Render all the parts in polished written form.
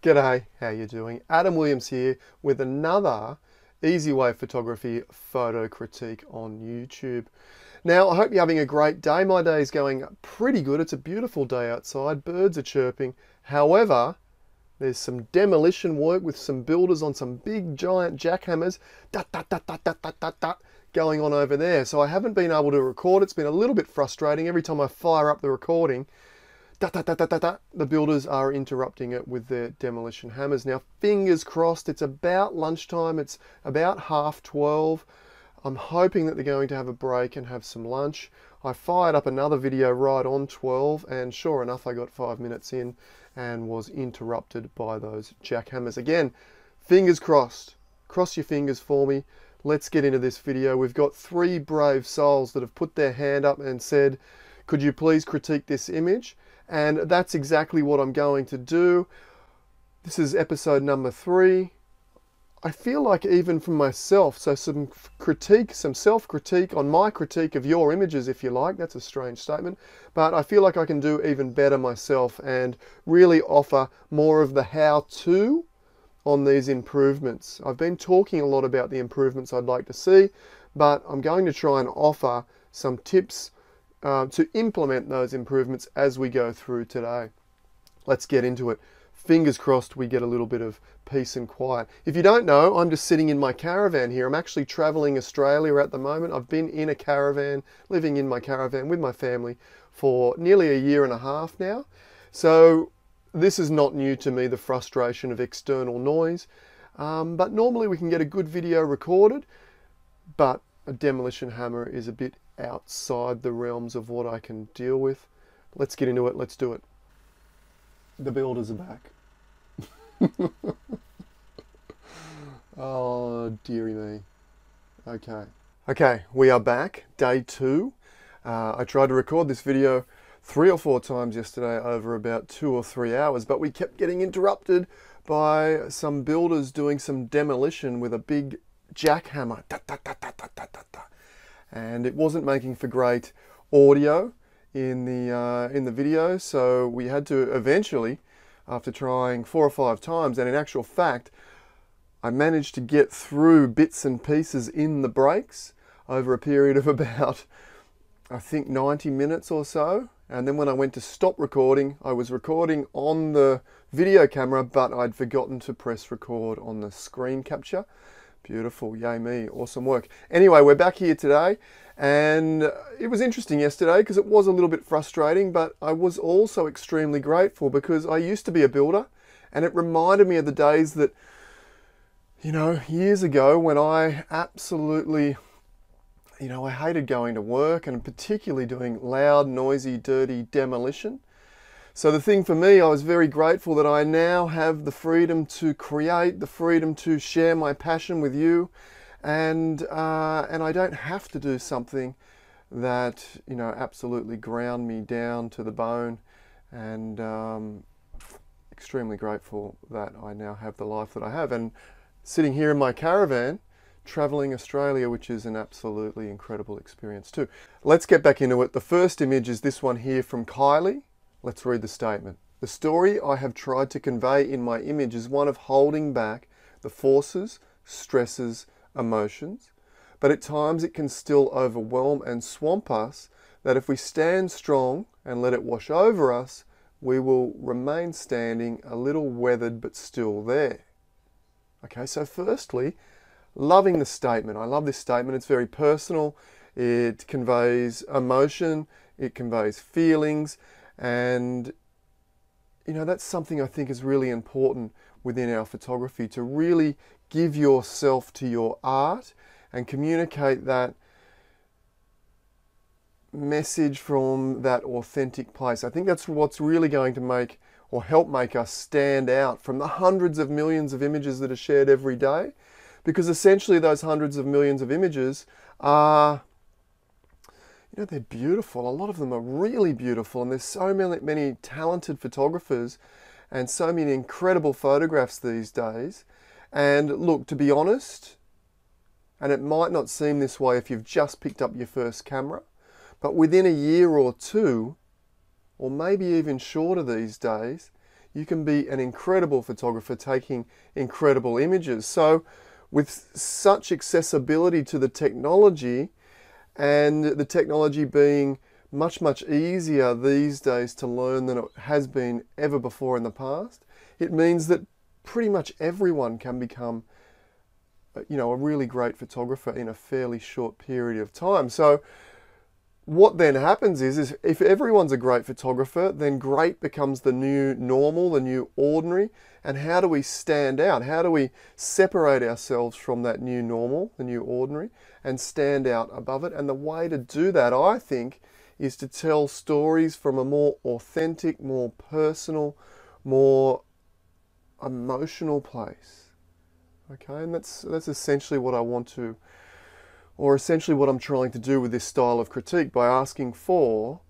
G'day, how you doing? Adam Williams here with another Easy Way Photography photo critique on YouTube. Now, I hope you're having a great day. My day is going pretty good. It's a beautiful day outside. Birds are chirping. However, there's some demolition work with some builders on some big giant jackhammers going on over there. So I haven't been able to record. It's been a little bit frustrating. Every time I fire up the recording, the builders are interrupting it with their demolition hammers. Now, fingers crossed, it's about lunchtime. It's about 12:30. I'm hoping that they're going to have a break and have some lunch. I fired up another video right on 12, and sure enough, I got 5 minutes in and was interrupted by those jackhammers. Again, fingers crossed. Cross your fingers for me. Let's get into this video. We've got 3 brave souls that have put their hand up and said, could you please critique this image? And that's exactly what I'm going to do. This is episode number 3. I feel like even for myself, so some critique, some self-critique on my critique of your images, if you like. That's a strange statement. But I feel like I can do even better myself and really offer more of the how-to on these improvements. I've been talking a lot about the improvements I'd like to see, but I'm going to try and offer some tips to implement those improvements as we go through today. Let's get into it. Fingers crossed we get a little bit of peace and quiet. If you don't know, I'm just sitting in my caravan here. I'm actually traveling Australia at the moment. I've been in a caravan, living in my caravan with my family for nearly a year and a half now. So this is not new to me, the frustration of external noise. But normally we can get a good video recorded, but a demolition hammer is a bit outside the realms of what I can deal with. Let's get into it. Let's do it. The builders are back. Oh, dearie me. Okay, we are back. Day 2. I tried to record this video 3 or 4 times yesterday over about 2 or 3 hours, but we kept getting interrupted by some builders doing some demolition with a big jackhammer. And it wasn't making for great audio in the video, so we had to eventually, after trying 4 or 5 times, and in actual fact I managed to get through bits and pieces in the breaks over a period of about, I think, 90 minutes or so. And then when I went to stop recording, I was recording on the video camera, but I'd forgotten to press record on the screen capture. Beautiful, yay me, awesome work. Anyway, we're back here today, and it was interesting yesterday because it was a little bit frustrating, but I was also extremely grateful because I used to be a builder, and it reminded me of the days that, you know, years ago when I absolutely, you know, I hated going to work and particularly doing loud, noisy, dirty demolition. So the thing for me, I was very grateful that I now have the freedom to create, the freedom to share my passion with you, and I don't have to do something that, you know, absolutely ground me down to the bone. And extremely grateful that I now have the life that I have, and sitting here in my caravan, traveling Australia, which is an absolutely incredible experience too. Let's get back into it. The first image is this one here from Kylie. Let's read the statement. The story I have tried to convey in my image is one of holding back the forces, stresses, emotions, but at times it can still overwhelm and swamp us, that if we stand strong and let it wash over us, we will remain standing, a little weathered but still there. Okay, so firstly, loving the statement. I love this statement. It's very personal. It conveys emotion. It conveys feelings. And, you know, that's something I think is really important within our photography, to really give yourself to your art and communicate that message from that authentic place. I think that's what's really going to make or help make us stand out from the hundreds of millions of images that are shared every day, because essentially those hundreds of millions of images are, you know, they're beautiful. A lot of them are really beautiful, and there's so many talented photographers and so many incredible photographs these days. And look, to be honest, and it might not seem this way if you've just picked up your first camera, but within a year or two, or maybe even shorter these days, you can be an incredible photographer taking incredible images. So with such accessibility to the technology, and the technology being much, much easier these days to learn than it has been ever before in the past, it means that pretty much everyone can become, you know, a really great photographer in a fairly short period of time. So what then happens is if everyone's a great photographer, then great becomes the new normal, the new ordinary. And how do we stand out? How do we separate ourselves from that new normal, the new ordinary, and stand out above it? And the way to do that, I think, is to tell stories from a more authentic, more personal, more emotional place. Okay, and that's essentially what I want to, or essentially what I'm trying to do with this style of critique, by asking for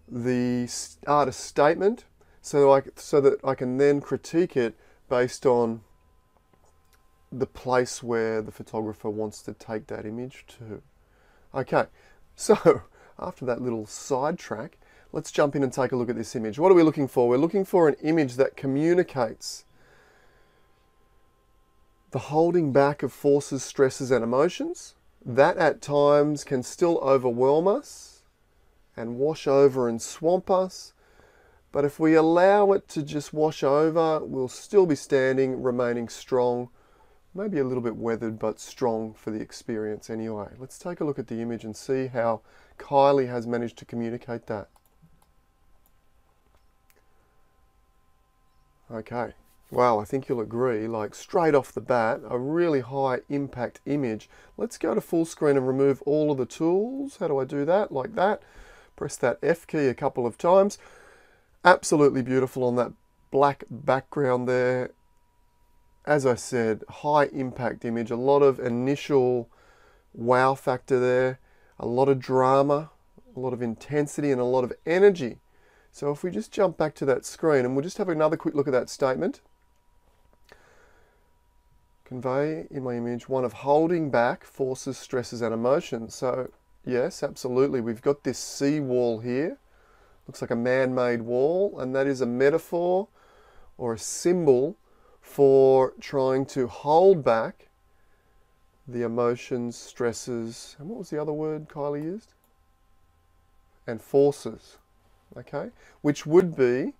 the artist statement so that I can then critique it based on the place where the photographer wants to take that image to. Okay, so after that little sidetrack, let's jump in and take a look at this image. What are we looking for? We're looking for an image that communicates the holding back of forces, stresses, and emotions that at times can still overwhelm us and wash over and swamp us. But if we allow it to just wash over, we'll still be standing, remaining strong, maybe a little bit weathered, but strong for the experience anyway. Let's take a look at the image and see how Kylie has managed to communicate that. Okay, well, I think you'll agree, like straight off the bat, a really high impact image. Let's go to full screen and remove all of the tools. How do I do that? Like that. Press that F key a couple of times. Absolutely beautiful on that black background there. As I said, high impact image, a lot of initial wow factor there, a lot of drama, a lot of intensity, and a lot of energy. So if we just jump back to that screen and we'll just have another quick look at that statement. Convey in my image one of holding back forces, stresses, and emotions. So yes, absolutely, we've got this sea wall here. Looks like a man-made wall, and that is a metaphor or a symbol for trying to hold back the emotions, stresses, and what was the other word Kylie used? And forces, okay? Which would be,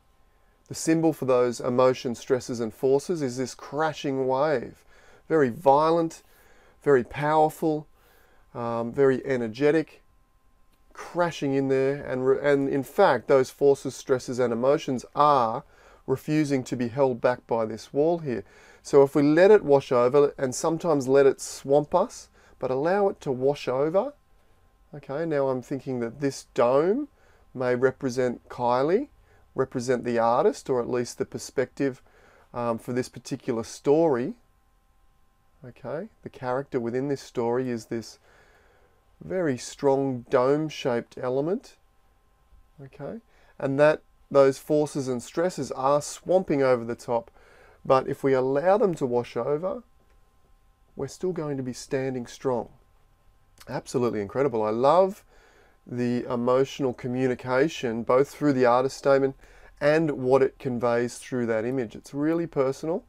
the symbol for those emotions, stresses, and forces is this crashing wave. Very violent, very powerful, very energetic, crashing in there, and in fact those forces, stresses, and emotions are refusing to be held back by this wall here. So if we let it wash over, and sometimes let it swamp us, but allow it to wash over, okay, now I'm thinking that this dome may represent Kylie, represent the artist, or at least the perspective for this particular story. Okay, the character within this story is this very strong dome-shaped element, okay, and that those forces and stresses are swamping over the top, but if we allow them to wash over, we're still going to be standing strong. Absolutely incredible. I love the emotional communication, both through the artist statement and what it conveys through that image. It's really personal,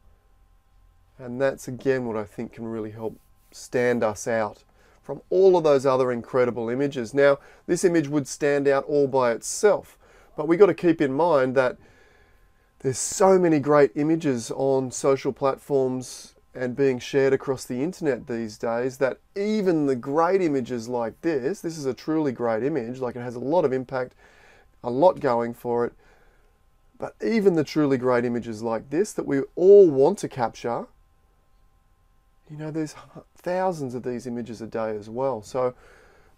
and that's again what I think can really help stand us out from all of those other incredible images. Now, this image would stand out all by itself, but we've got to keep in mind that there's so many great images on social platforms and being shared across the internet these days that even the great images like this is a truly great image, like it has a lot of impact, a lot going for it, but even the truly great images like this that we all want to capture, you know, there's thousands of these images a day as well. So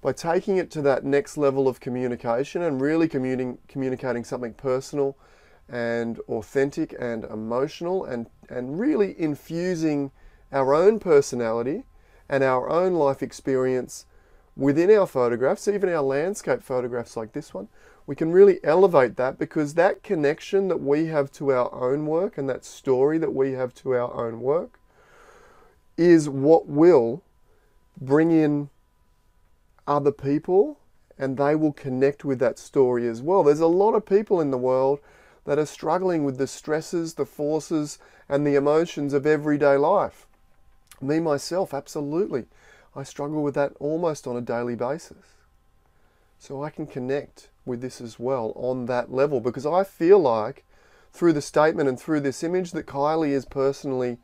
by taking it to that next level of communication and really communicating something personal and authentic and emotional, and really infusing our own personality and our own life experience within our photographs, even our landscape photographs like this one, we can really elevate that, because that connection that we have to our own work and that story that we have to our own work is what will bring in other people, and they will connect with that story as well. There's a lot of people in the world that are struggling with the stresses, the forces, and the emotions of everyday life. Me, myself, absolutely. I struggle with that almost on a daily basis. So I can connect with this as well on that level, because I feel like through the statement and through this image that Kylie is personally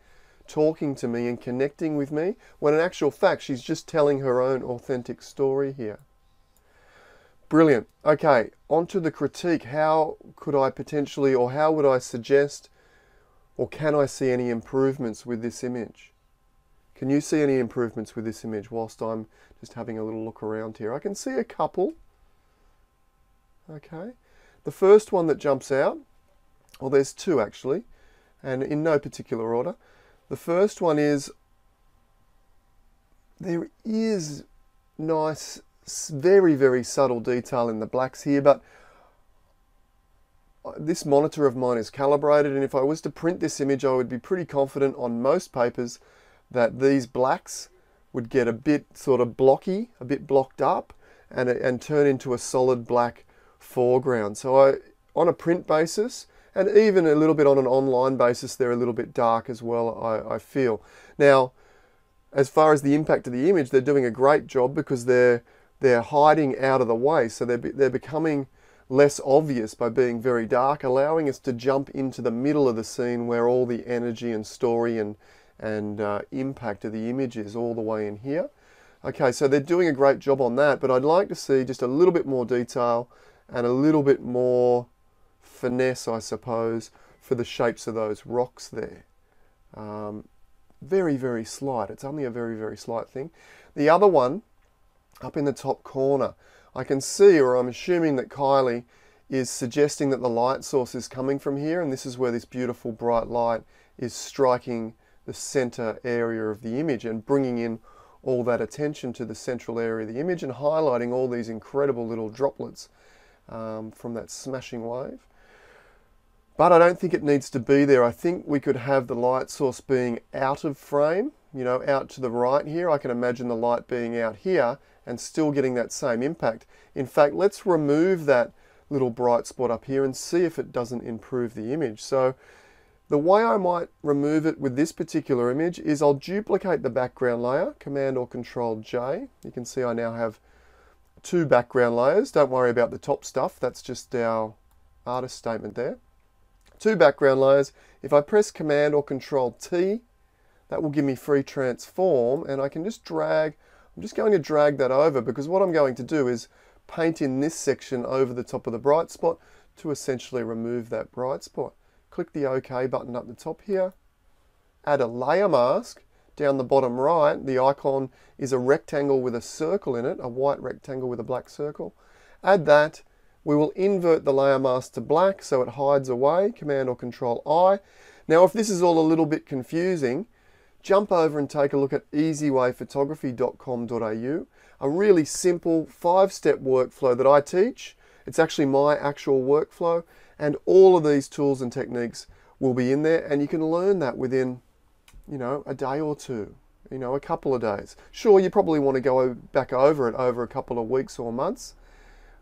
talking to me and connecting with me, when in actual fact she's just telling her own authentic story here. Brilliant. Okay, on to the critique. How could I potentially, or how would I suggest, or can I see any improvements with this image? Can you see any improvements with this image whilst I'm just having a little look around here? I can see a couple. Okay. The first one that jumps out, well, there's two actually, and in no particular order. The first one is, there is nice, very, very subtle detail in the blacks here, but this monitor of mine is calibrated, and if I was to print this image, I would be pretty confident on most papers that these blacks would get a bit sort of blocky, a bit blocked up, and turn into a solid black foreground. So on a print basis, and even a little bit on an online basis, they're a little bit dark as well, I feel. Now, as far as the impact of the image, they're doing a great job because they're hiding out of the way. So they're becoming less obvious by being very dark, allowing us to jump into the middle of the scene where all the energy and story and impact of the image is all the way in here. Okay, so they're doing a great job on that, but I'd like to see just a little bit more detail and a little bit more finesse, I suppose, for the shapes of those rocks there. Very, very slight. It's only a very, very slight thing. The other one, up in the top corner, I can see, or I'm assuming that Kylie is suggesting that the light source is coming from here, and this is where this beautiful bright light is striking the center area of the image and bringing in all that attention to the central area of the image and highlighting all these incredible little droplets from that smashing wave. But I don't think it needs to be there. I think we could have the light source being out of frame, you know, out to the right here. I can imagine the light being out here and still getting that same impact. In fact, let's remove that little bright spot up here and see if it doesn't improve the image. So the way I might remove it with this particular image is I'll duplicate the background layer, Command or Control J. You can see I now have two background layers. Don't worry about the top stuff. That's just our artist statement there. Two background layers. If I press Command or Control T, that will give me free transform, and I can just drag. I'm just going to drag that over, because what I'm going to do is paint in this section over the top of the bright spot to essentially remove that bright spot. Click the OK button up the top here. Add a layer mask. Down the bottom right, the icon is a rectangle with a circle in it, a white rectangle with a black circle. Add that. We will invert the layer mask to black so it hides away, Command or Control I. Now if this is all a little bit confusing, jump over and take a look at easywayphotography.com.au, a really simple 5-step workflow that I teach. It's actually my actual workflow, and all of these tools and techniques will be in there, and you can learn that within, you know, a day or two, you know, a couple of days. Sure, you probably want to go back over it over a couple of weeks or months,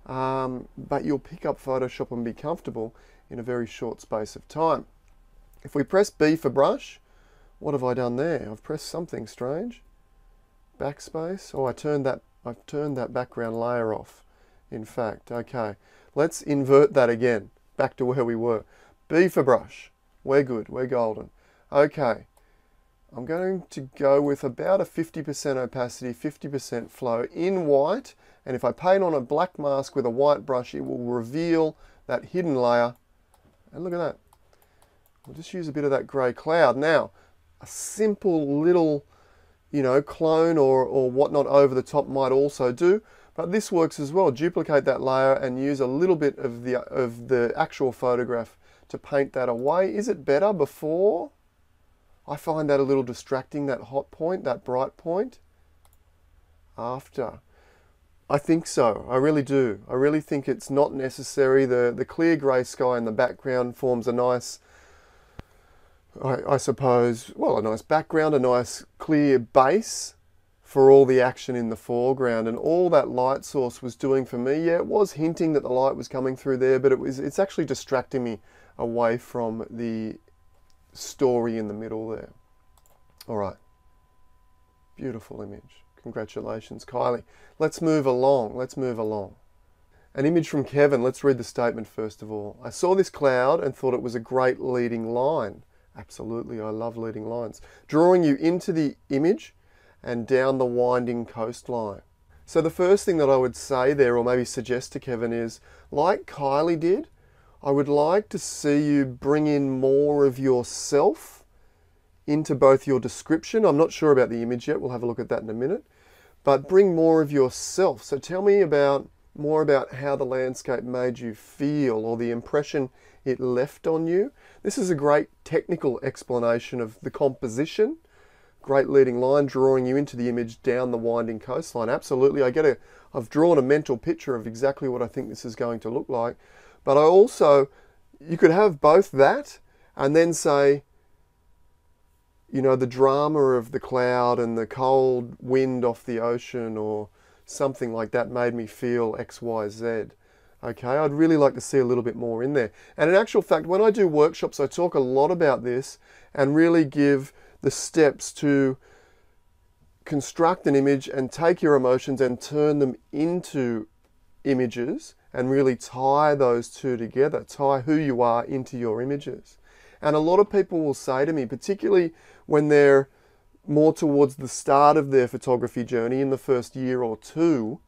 but you'll pick up Photoshop and be comfortable in a very short space of time. If we press B for brush, what have I done there? I've pressed something strange. Backspace. Oh, I've turned that background layer off, in fact. Okay, let's invert that again, back to where we were. B for brush. We're good, we're golden. Okay, I'm going to go with about a 50% opacity, 50% flow in white, and if I paint on a black mask with a white brush, it will reveal that hidden layer. And look at that. We'll just use a bit of that grey cloud. Now, a simple little, you know, clone or whatnot over the top might also do, but this works as well. Duplicate that layer and use a little bit of the actual photograph to paint that away. Is it better before? I find that a little distracting, that hot point, that bright point. After. I think so, I really do. I really think it's not necessary. The clear grey sky in the background forms a nice, I suppose, well, a nice background, a nice clear base for all the action in the foreground. And all that light source was doing for me, yeah, it was hinting that the light was coming through there, but it's actually distracting me away from the story in the middle there. All right. Beautiful image. Congratulations, Kylie. Let's move along. Let's move along. An image from Kevin. Let's read the statement first of all. I saw this cloud and thought it was a great leading line. Absolutely, I love leading lines. Drawing you into the image and down the winding coastline. So the first thing that I would say there, or maybe suggest to Kevin, is, like Kylie did, I would like to see you bring in more of yourself into both your description. I'm not sure about the image yet. We'll have a look at that in a minute. But bring more of yourself. So tell me more about how the landscape made you feel, or the impression it left on you. This is a great technical explanation of the composition. Great leading line, drawing you into the image down the winding coastline. Absolutely, I've drawn a mental picture of exactly what I think this is going to look like. But you could have both that and then say, you know, the drama of the cloud and the cold wind off the ocean, or something like that made me feel X, Y, Z. Okay, I'd really like to see a little bit more in there. And in actual fact, when I do workshops, I talk a lot about this and really give the steps to construct an image and take your emotions and turn them into images and really tie those two together, tie who you are into your images. And a lot of people will say to me, particularly when they're more towards the start of their photography journey in the first year or two,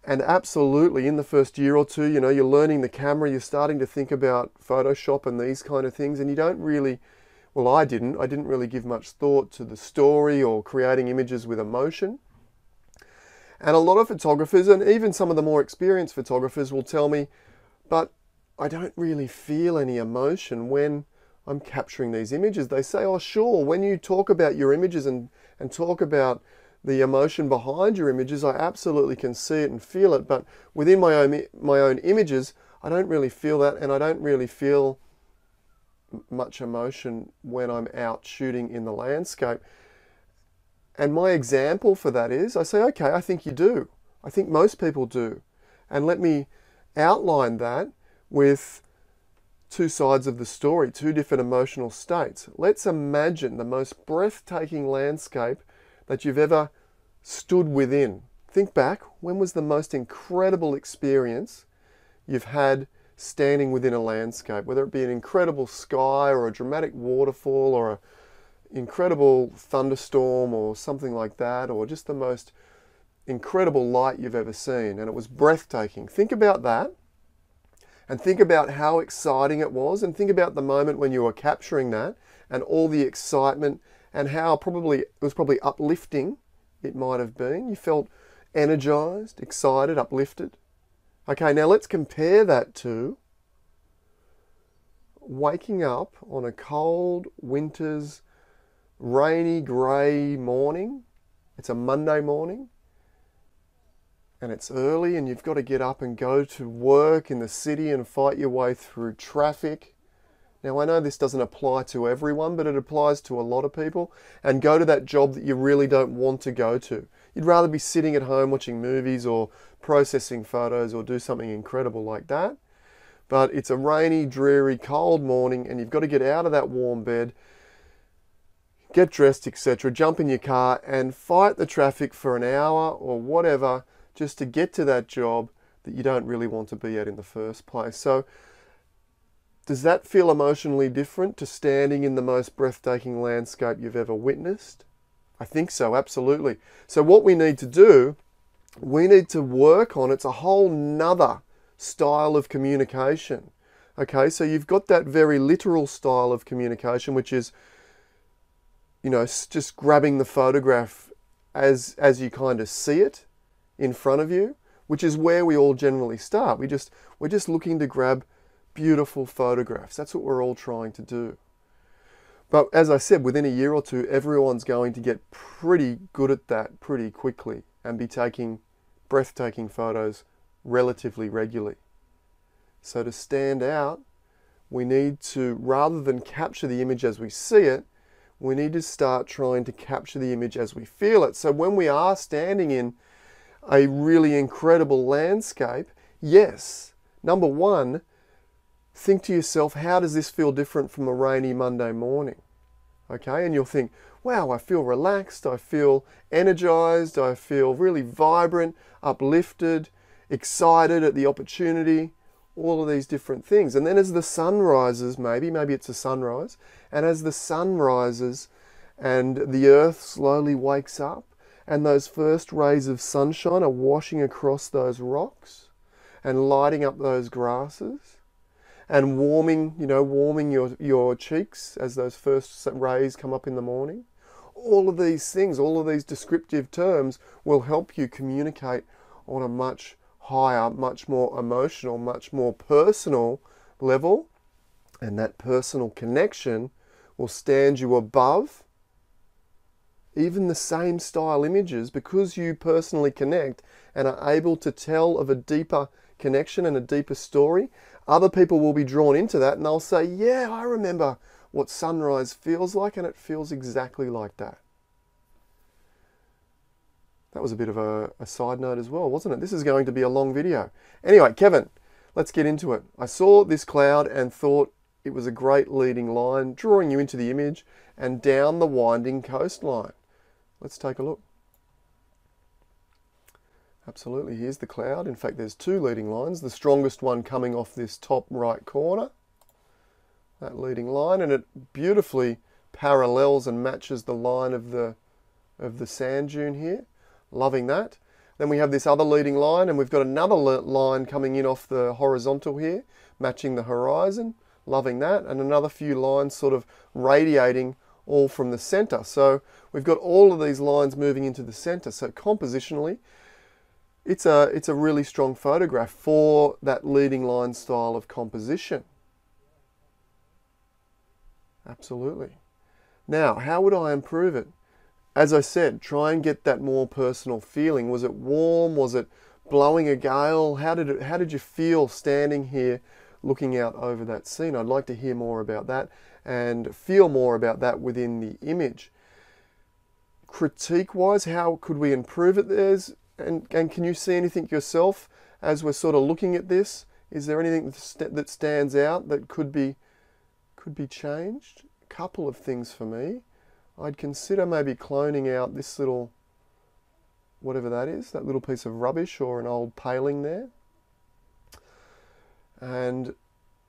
and absolutely in the first year or two, you know, you're learning the camera, you're starting to think about Photoshop and these kind of things, and you don't really, well, I didn't really give much thought to the story or creating images with emotion. And a lot of photographers, and even some of the more experienced photographers, will tell me, but I don't really feel any emotion when I'm capturing these images. They say, oh sure, when you talk about your images and talk about the emotion behind your images, I absolutely can see it and feel it, but within my own images, I don't really feel that, and I don't really feel much emotion when I'm out shooting in the landscape. And my example for that is, I say, okay, I think you do. I think most people do. And let me outline that with two sides of the story, two different emotional states. Let's imagine the most breathtaking landscape that you've ever stood within. Think back, when was the most incredible experience you've had standing within a landscape, whether it be an incredible sky or a dramatic waterfall or an incredible thunderstorm or something like that, or just the most incredible light you've ever seen, and it was breathtaking. Think about that, and think about how exciting it was, and think about the moment when you were capturing that and all the excitement, and how it was probably uplifting it might have been. You felt energized, excited, uplifted. Okay, now let's compare that to waking up on a cold winter's rainy grey morning. It's a Monday morning and it's early and you've got to get up and go to work in the city and fight your way through traffic. Now I know this doesn't apply to everyone, but it applies to a lot of people, and go to that job that you really don't want to go to. You'd rather be sitting at home watching movies or processing photos or do something incredible like that. But it's a rainy, dreary, cold morning and you've got to get out of that warm bed, get dressed, etc., jump in your car and fight the traffic for an hour or whatever just to get to that job that you don't really want to be at in the first place. So does that feel emotionally different to standing in the most breathtaking landscape you've ever witnessed? I think so, absolutely. So what we need to do, we need to work on, it's a whole nother style of communication. Okay, so you've got that very literal style of communication, which is, you know, just grabbing the photograph as you kind of see it in front of you, which is where we all generally start. We're just looking to grab beautiful photographs. That's what we're all trying to do. But as I said, within a year or two, everyone's going to get pretty good at that pretty quickly and be taking breathtaking photos relatively regularly. So to stand out, we need to, rather than capture the image as we see it, we need to start trying to capture the image as we feel it. So when we are standing in a really incredible landscape, yes, number one, think to yourself, how does this feel different from a rainy Monday morning? Okay, and you'll think, wow, I feel relaxed, I feel energized, I feel really vibrant, uplifted, excited at the opportunity, all of these different things. And then as the sun rises, maybe it's a sunrise, and as the sun rises and the earth slowly wakes up, and those first rays of sunshine are washing across those rocks and lighting up those grasses and warming your cheeks as those first rays come up in the morning. All of these things, all of these descriptive terms will help you communicate on a much higher, much more emotional, much more personal level. And that personal connection will stand you above even the same style images, because you personally connect and are able to tell of a deeper connection and a deeper story. Other people will be drawn into that and they'll say, yeah, I remember what sunrise feels like, and it feels exactly like that. That was a bit of a side note as well, wasn't it? This is going to be a long video. Anyway, Kevin, let's get into it. I saw this cloud and thought it was a great leading line, drawing you into the image and down the winding coastline. Let's take a look. Absolutely, here's the cloud. In fact, there's two leading lines, the strongest one coming off this top right corner, that leading line, and it beautifully parallels and matches the line of the sand dune here. Loving that. Then we have this other leading line, and we've got another line coming in off the horizontal here, matching the horizon. Loving that. And another few lines sort of radiating all from the center. So we've got all of these lines moving into the center. So compositionally, it's a really strong photograph for that leading line style of composition. Absolutely. Now, how would I improve it? As I said, try and get that more personal feeling. Was it warm? Was it blowing a gale? How did you feel standing here looking out over that scene? I'd like to hear more about that and feel more about that within the image. Critique-wise, how could we improve it? And can you see anything yourself as we're sort of looking at this? Is there anything that stands out that could be changed? A couple of things for me. I'd consider maybe cloning out this little, whatever that is, that little piece of rubbish or an old paling there. And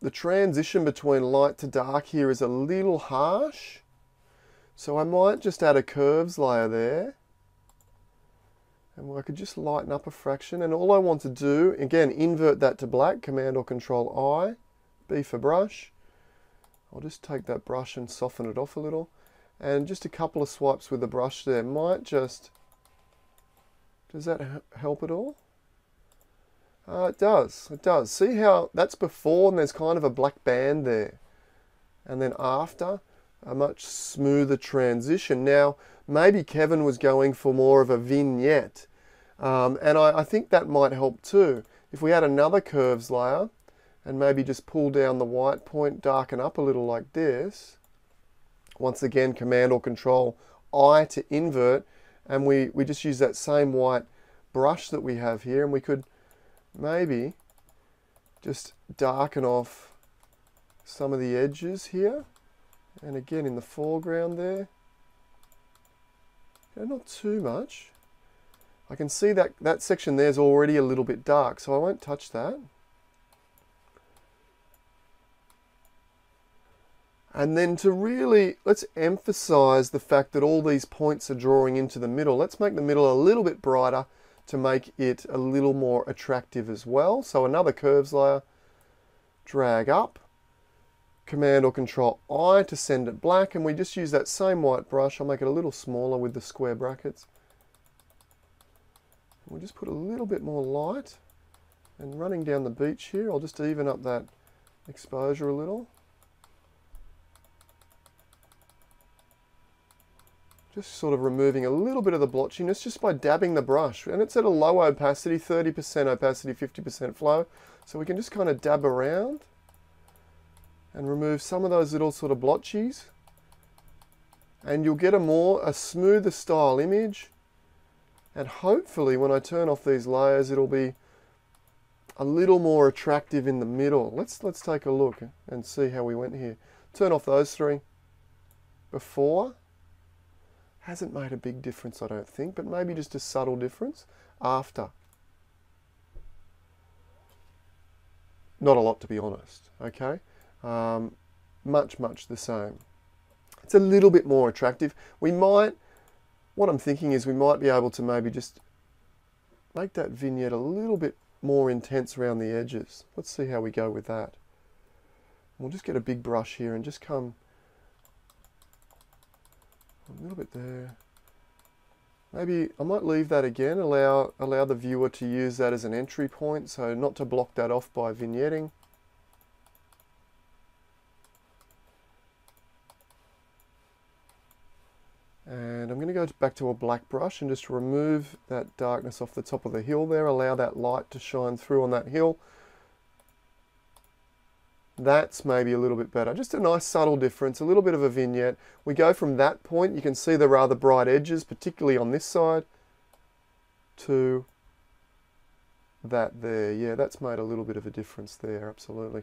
the transition between light to dark here is a little harsh. So I might just add a curves layer there. And I could just lighten up a fraction. And all I want to do, again, invert that to black, Command or Control I, B for brush. I'll just take that brush and soften it off a little. And just a couple of swipes with the brush there might just... Does that help at all? It does. It does. See how that's before and there's kind of a black band there. And then after, a much smoother transition. Now, maybe Kevin was going for more of a vignette. And I think that might help too. If we add another curves layer and maybe just pull down the white point, darken up a little like this. Once again, Command or Control I to invert, and we just use that same white brush that we have here, and we could maybe just darken off some of the edges here, and again in the foreground there. Not too much. I can see that section there is already a little bit dark, so I won't touch that. And then to really, let's emphasize the fact that all these points are drawing into the middle. Let's make the middle a little bit brighter to make it a little more attractive as well. So another curves layer, drag up, Command or Control I to send it black, and we just use that same white brush. I'll make it a little smaller with the square brackets. We'll just put a little bit more light, and running down the beach here, I'll just even up that exposure a little. Just sort of removing a little bit of the blotchiness just by dabbing the brush. And it's at a low opacity, 30% opacity, 50% flow. So we can just kind of dab around and remove some of those little sort of blotchies. And you'll get a smoother style image. And hopefully when I turn off these layers, it'll be a little more attractive in the middle. Let's take a look and see how we went here. Turn off those three. Before hasn't made a big difference, I don't think, but maybe just a subtle difference. After, not a lot, to be honest. Okay, much the same. It's a little bit more attractive. What I'm thinking is we might be able to maybe just make that vignette a little bit more intense around the edges. Let's see how we go with that. We'll just get a big brush here and just come a little bit there. Maybe I might leave that again, allow the viewer to use that as an entry point, so not to block that off by vignetting. And I'm going to go back to a black brush and just remove that darkness off the top of the hill there, allow that light to shine through on that hill. That's maybe a little bit better. Just a nice subtle difference, a little bit of a vignette. We go from that point, you can see the rather bright edges, particularly on this side, to that there. Yeah, that's made a little bit of a difference there, absolutely.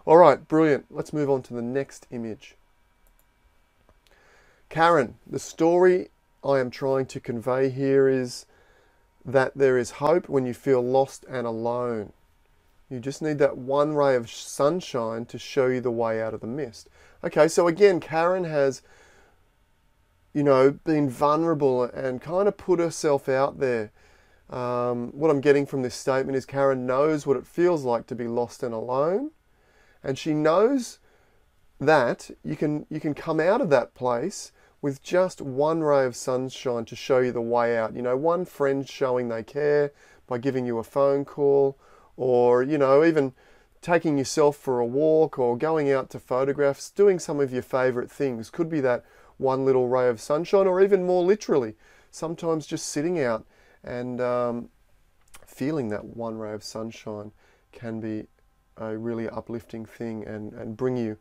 All right, brilliant. Let's move on to the next image. Karen, the story I am trying to convey here is that there is hope when you feel lost and alone. You just need that one ray of sunshine to show you the way out of the mist. Okay, so again, Karen has, been vulnerable and kind of put herself out there. What I'm getting from this statement is Karen knows what it feels like to be lost and alone. And she knows that you can come out of that place with just one ray of sunshine to show you the way out. One friend showing they care by giving you a phone call, or, even taking yourself for a walk or going out to photographs, doing some of your favorite things. Could be that one little ray of sunshine, or even more literally, sometimes just sitting out and feeling that one ray of sunshine can be a really uplifting thing and bring you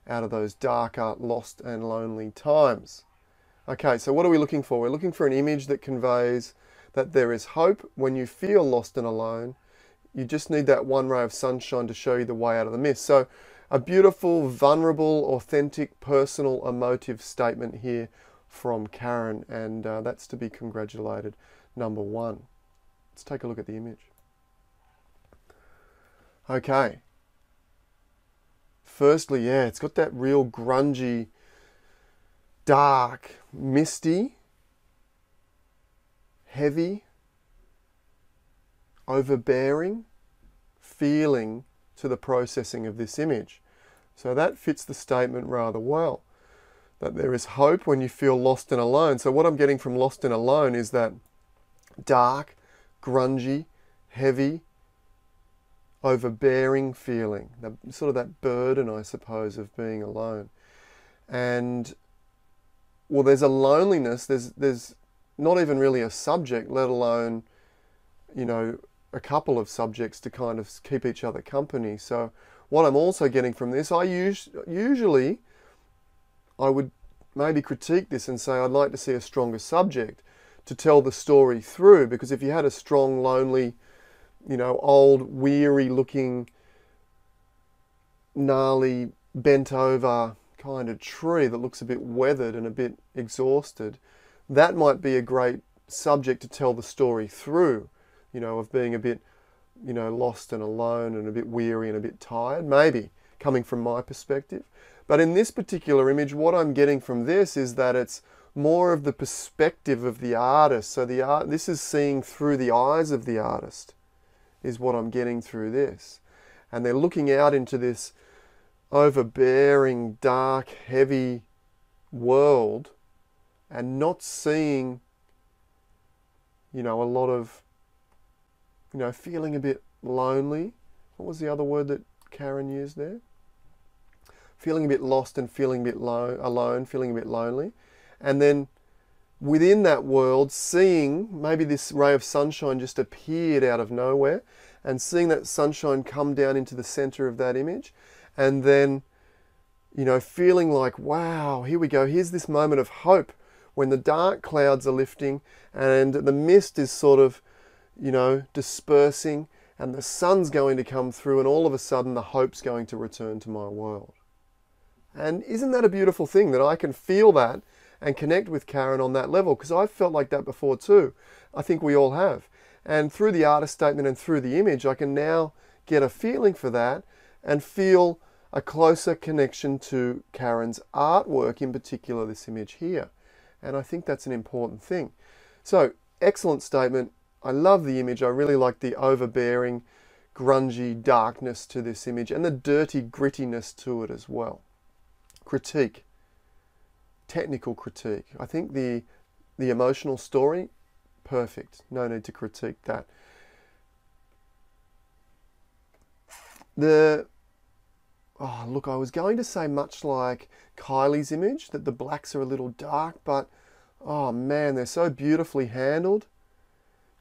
out of those darker, lost and lonely times. Okay, so what are we looking for? We're looking for an image that conveys that there is hope when you feel lost and alone. You just need that one ray of sunshine to show you the way out of the mist. So a beautiful, vulnerable, authentic, personal, emotive statement here from Karen, and that's to be congratulated, number one. Let's take a look at the image. Okay. Firstly, yeah, it's got that real grungy, dark, misty, heavy, overbearing feeling to the processing of this image. So that fits the statement rather well, that there is hope when you feel lost and alone. So what I'm getting from lost and alone is that dark, grungy, heavy, overbearing feeling, sort of that burden, I suppose, of being alone. And well, there's a loneliness, there's not even really a subject, let alone, a couple of subjects to kind of keep each other company. So what I'm also getting from this, usually I would maybe critique this and say I'd like to see a stronger subject to tell the story through, because if you had a strong, lonely, old, weary looking, gnarly, bent over kind of tree that looks a bit weathered and a bit exhausted, that might be a great subject to tell the story through, of being a bit, lost and alone and a bit weary and a bit tired, maybe, coming from my perspective. But in this particular image, what I'm getting from this is that it's more of the perspective of the artist. So this is seeing through the eyes of the artist, is what I'm getting through this. And they're looking out into this overbearing, dark, heavy world and not seeing, a lot of, feeling a bit lonely. What was the other word that Karen used there? Feeling a bit lost and feeling a bit alone, feeling a bit lonely. And then within that world, seeing maybe this ray of sunshine just appeared out of nowhere, and seeing that sunshine come down into the center of that image, and then, feeling like, wow, here we go. Here's this moment of hope when the dark clouds are lifting and the mist is sort of, dispersing, and the sun's going to come through, and all of a sudden the hope's going to return to my world. And isn't that a beautiful thing, that I can feel that and connect with Karen on that level? Because I've felt like that before too. I think we all have. And through the artist statement and through the image, I can now get a feeling for that and feel a closer connection to Karen's artwork, in particular this image here. And I think that's an important thing. So, excellent statement. I love the image. I really like the overbearing, grungy darkness to this image and the dirty grittiness to it as well. Critique. Technical critique. I think the emotional story, perfect. No need to critique that. Oh, look, I was going to say much like Kylie's image, that the blacks are a little dark, but oh man, they're so beautifully handled.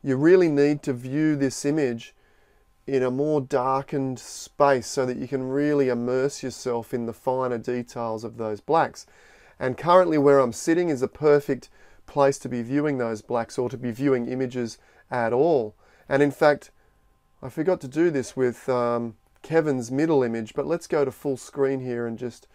You really need to view this image in a more darkened space so that you can really immerse yourself in the finer details of those blacks. And currently where I'm sitting is a perfect place to be viewing those blacks, or to be viewing images at all. And in fact, I forgot to do this with Kevin's middle image, but let's go to full screen here and just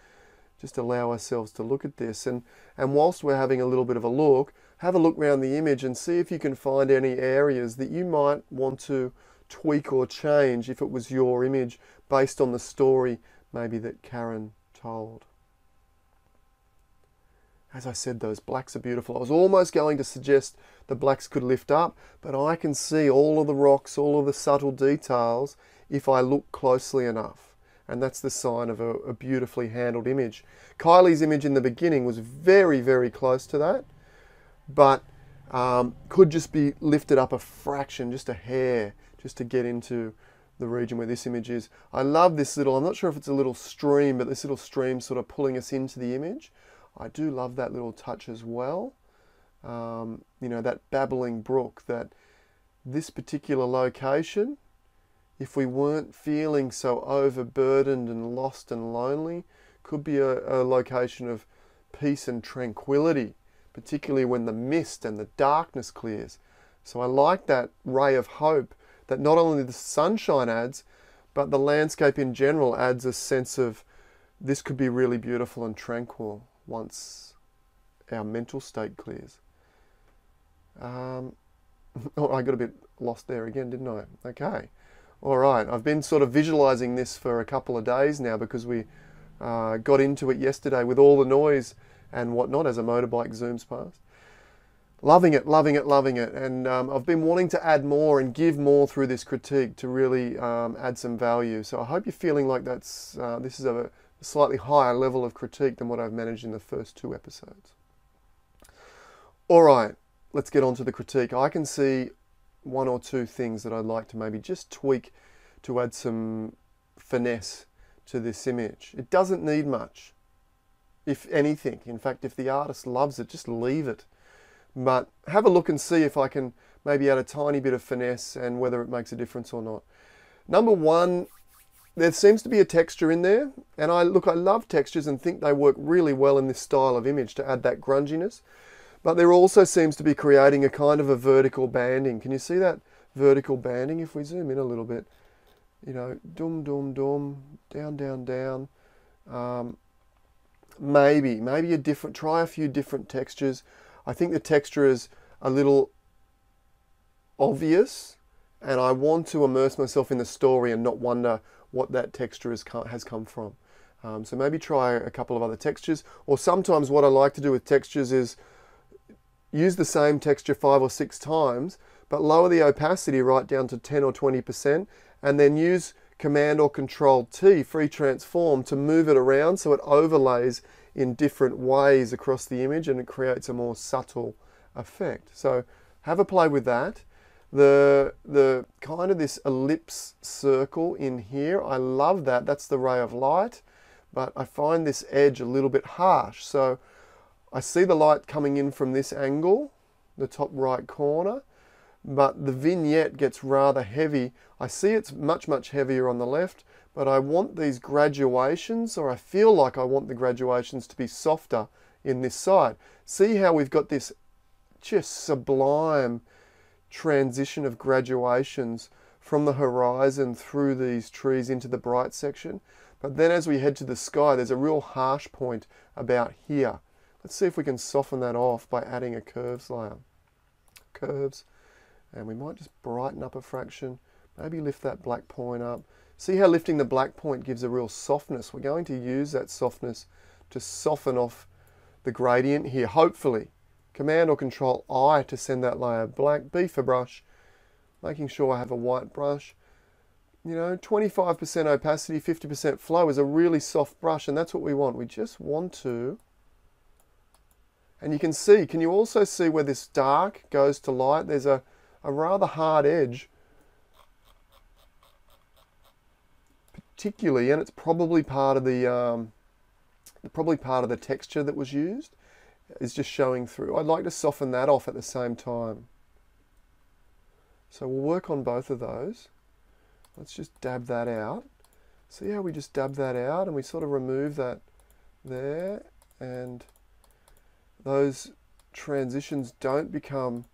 allow ourselves to look at this. And whilst we're having a little bit of a look, have a look around the image and see if you can find any areas that you might want to tweak or change if it was your image, based on the story maybe that Karen told. As I said, those blacks are beautiful. I was almost going to suggest the blacks could lift up, but I can see all of the rocks, all of the subtle details if I look closely enough. And that's the sign of a beautifully handled image. Kylie's image in the beginning was very, very close to that, but could just be lifted up a fraction, just a hair, just to get into the region where this image is. I love this little, I'm not sure if it's a little stream, but this little stream sort of pulling us into the image. I do love that little touch as well. You know, that babbling brook, that this particular location, if we weren't feeling so overburdened and lost and lonely, could be a location of peace and tranquility, particularly when the mist and the darkness clears. So I like that ray of hope that not only the sunshine adds, but the landscape in general adds a sense of this could be really beautiful and tranquil once our mental state clears. Oh, I got a bit lost there again, didn't I? Okay. All right. I've been sort of visualizing this for a couple of days now, because we got into it yesterday with all the noise and whatnot as a motorbike zooms past. Loving it, loving it, loving it. And I've been wanting to add more and give more through this critique to really add some value. So I hope you're feeling like this is a slightly higher level of critique than what I've managed in the first 2 episodes. All right, let's get on to the critique. I can see 1 or 2 things that I'd like to maybe just tweak to add some finesse to this image. It doesn't need much, if anything. In fact, if the artist loves it, just leave it. But have a look and see if I can maybe add a tiny bit of finesse and whether it makes a difference or not. Number 1, there seems to be a texture in there. And I love textures and think they work really well in this style of image to add that grunginess. But there also seems to be creating a kind of a vertical banding. Can you see that vertical banding? If we zoom in a little bit, you know, dum, dum, dum, down, down, down. Maybe try a few different textures. I think the texture is a little obvious, and I want to immerse myself in the story and not wonder what that texture has come from. So maybe try a couple of other textures. Or sometimes what I like to do with textures is use the same texture 5 or 6 times, but lower the opacity right down to 10 or 20%, and then use Command or Control T, free transform, to move it around so it overlays in different ways across the image and it creates a more subtle effect. So have a play with that. The kind of this ellipse circle in here, I love that. That's the ray of light, but I find this edge a little bit harsh. So I see the light coming in from this angle, the top right corner, but the vignette gets rather heavy. I see it's much, much heavier on the left, but I want these graduations, or I feel like I want the graduations to be softer in this side. See how we've got this just sublime transition of graduations from the horizon through these trees into the bright section. But then as we head to the sky, there's a real harsh point about here. Let's see if we can soften that off by adding a curves layer. Curves, and we might just brighten up a fraction, maybe lift that black point up. See how lifting the black point gives a real softness? We're going to use that softness to soften off the gradient here, hopefully. Command or Control I to send that layer black, B for brush, making sure I have a white brush. You know, 25% opacity, 50% flow is a really soft brush, and that's what we want. We just want to, and you can see, can you also see where this dark goes to light? There's a rather hard edge, particularly, and it's probably part of the texture that was used, is just showing through. I'd like to soften that off at the same time. So we'll work on both of those. Let's just dab that out. See how we just dab that out and we sort of remove that there, and those transitions don't become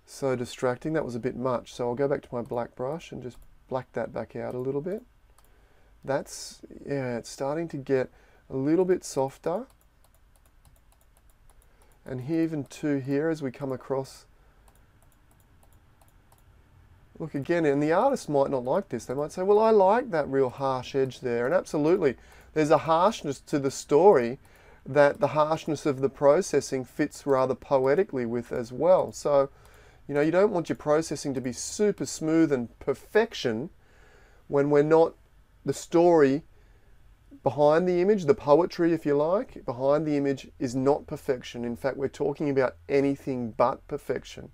so distracting. That was a bit much, so I'll go back to my black brush and just black that back out a little bit. That's, yeah, it's starting to get a little bit softer. And here, even too, here as we come across. Look again, and the artist might not like this. They might say, well, I like that real harsh edge there. And absolutely, there's a harshness to the story that the harshness of the processing fits rather poetically with as well. So, you know, you don't want your processing to be super smooth and perfection when we're not, the story behind the image, the poetry, if you like, behind the image is not perfection. In fact, we're talking about anything but perfection.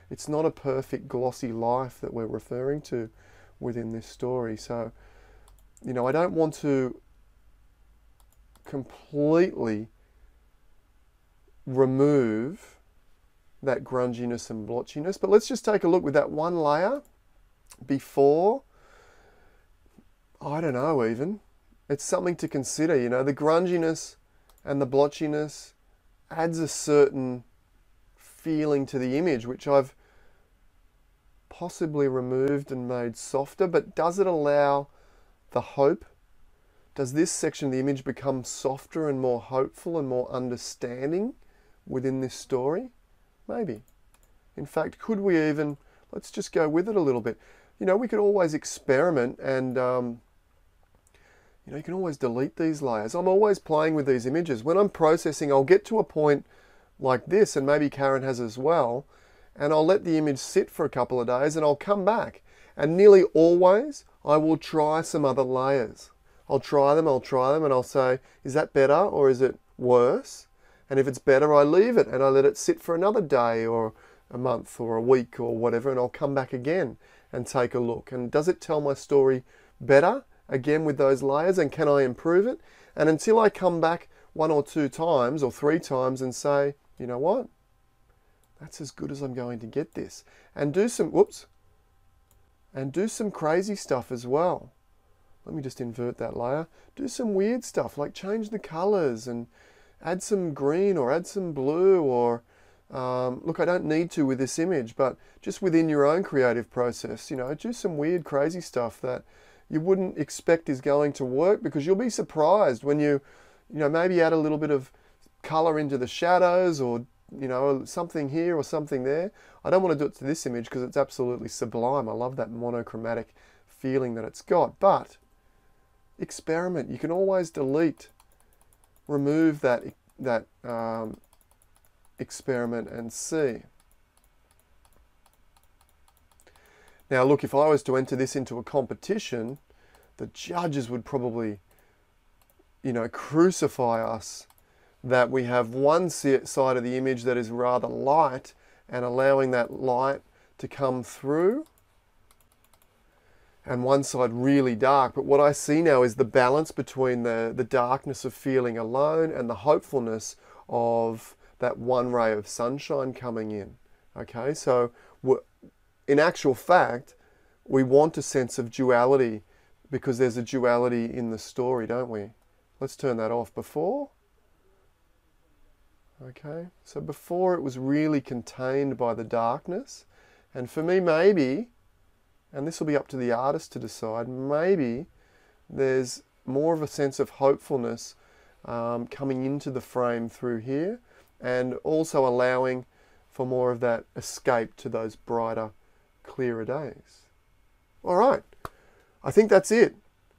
It's not a perfect glossy life that we're referring to within this story. So, you know, I don't want to completely remove that grunginess and blotchiness, but let's just take a look with that one layer before. I don't know even. It's something to consider, you know, the grunginess and the blotchiness adds a certain feeling to the image, which I've possibly removed and made softer, but does it allow the hope? Does this section of the image become softer and more hopeful and more understanding within this story? Maybe. In fact, could we even, let's just go with it a little bit. You know, we could always experiment and, you know, you can always delete these layers. I'm always playing with these images. When I'm processing, I'll get to a point like this, and maybe Karen has as well, and I'll let the image sit for a couple of days and I'll come back. And nearly always, I will try some other layers. I'll try them, and I'll say, is that better or is it worse? And if it's better, I leave it and I let it sit for another day or a month or a week or whatever, and I'll come back again and take a look. And does it tell my story better, again with those layers, and can I improve it? And until I come back 1 or 2 times or 3 times and say, you know what? That's as good as I'm going to get this. And do some, whoops, and do some crazy stuff as well. Let me just invert that layer. Do some weird stuff, like change the colors and add some green or add some blue, or look, I don't need to with this image, but just within your own creative process, you know, do some weird, crazy stuff that you wouldn't expect is going to work, because you'll be surprised when you know, maybe add a little bit of color into the shadows, or, you know, something here or something there. I don't want to do it to this image because it's absolutely sublime. I love that monochromatic feeling that it's got, but experiment. You can always delete, remove that experiment and see. Now look, if I was to enter this into a competition, the judges would probably, you know, crucify us that we have one side of the image that is rather light and allowing that light to come through, and one side really dark. But what I see now is the balance between the darkness of feeling alone and the hopefulness of that one ray of sunshine coming in. Okay, so in actual fact, we want a sense of duality because there's a duality in the story, don't we? Let's turn that off. Before, okay, so before it was really contained by the darkness, and for me maybe and this will be up to the artist to decide, maybe there's more of a sense of hopefulness coming into the frame through here, and also allowing for more of that escape to those brighter, clearer days. All right, I think that's it.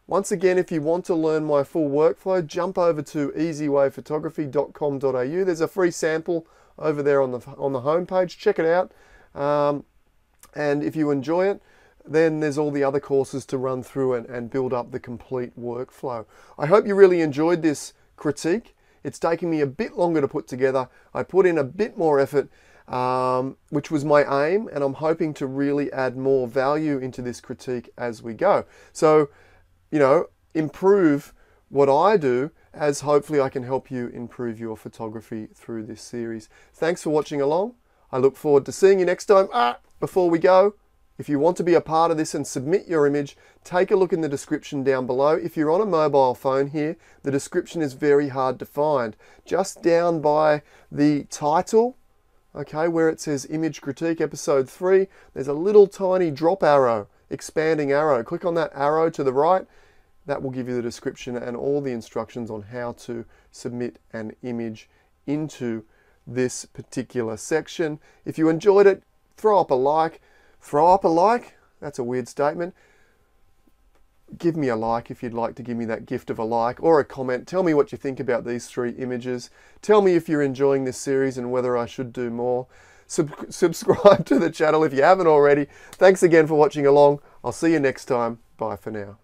Once again, if you want to learn my full workflow, jump over to easywayphotography.com.au. There's a free sample over there on the homepage. Check it out. And if you enjoy it, then there's all the other courses to run through and build up the complete workflow. I hope you really enjoyed this critique. It's taken me a bit longer to put together. I put in a bit more effort, which was my aim, and I'm hoping to really add more value into this critique as we go. So, you know, improve what I do, as hopefully I can help you improve your photography through this series. Thanks for watching along. I look forward to seeing you next time. Before we go, if you want to be a part of this and submit your image, take a look in the description down below. If you're on a mobile phone here, the description is very hard to find. Just down by the title, okay, where it says Image Critique Episode 3, there's a little tiny drop arrow, expanding arrow. Click on that arrow to the right. That will give you the description and all the instructions on how to submit an image into this particular section. If you enjoyed it, throw up a like. Throw up a like? That's a weird statement. Give me a like if you'd like to give me that gift of a like, or a comment. Tell me what you think about these 3 images. Tell me if you're enjoying this series and whether I should do more. Subscribe to the channel if you haven't already. Thanks again for watching along. I'll see you next time. Bye for now.